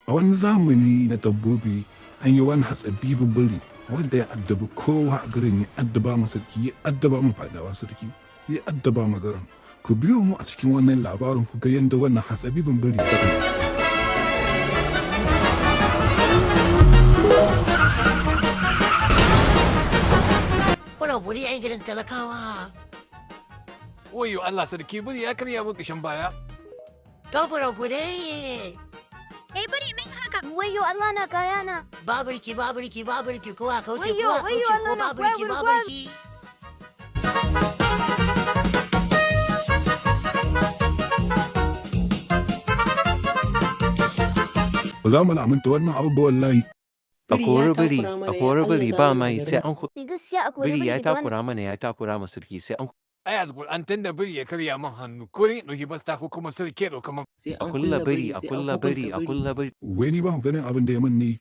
A wani zamani na dabbobi an yi wani hatsabibin biri wanda ya addabi kowa a garin, ya addaba ma sarki, ya addaba ma fadawa sarki, ya addaba ma garin. Ku biyo mu a cikin wannan labarin ku ga yadda wannan hatsabibin biri ya kasance. Wannan wuri ai gidan talakawa. Wayo Allah sarki biri ya karya min ƙashin baya. Gafuran ku dai. bari min haka. Wayo Allah na kaya na. Babirki, kowa kauce, Wayyo, kowa wayyo, kauce, Allah ko na, babirki, kwai, babirki. Ba za mu lamunta wannan abu ba wallahi. A kori biri ba mai sai an Gaskiya akwai biri ya bari da wani- takura mana ya takura ma sarki sai an Ai alƙur'an tun da biri ya karya min hannu ko ni ɗauki basta ko kuma sarki ya ɗauka min. a kulla biri a kulla biri a kulla biri. Wai ni ba mu ganin abin da ya min ne.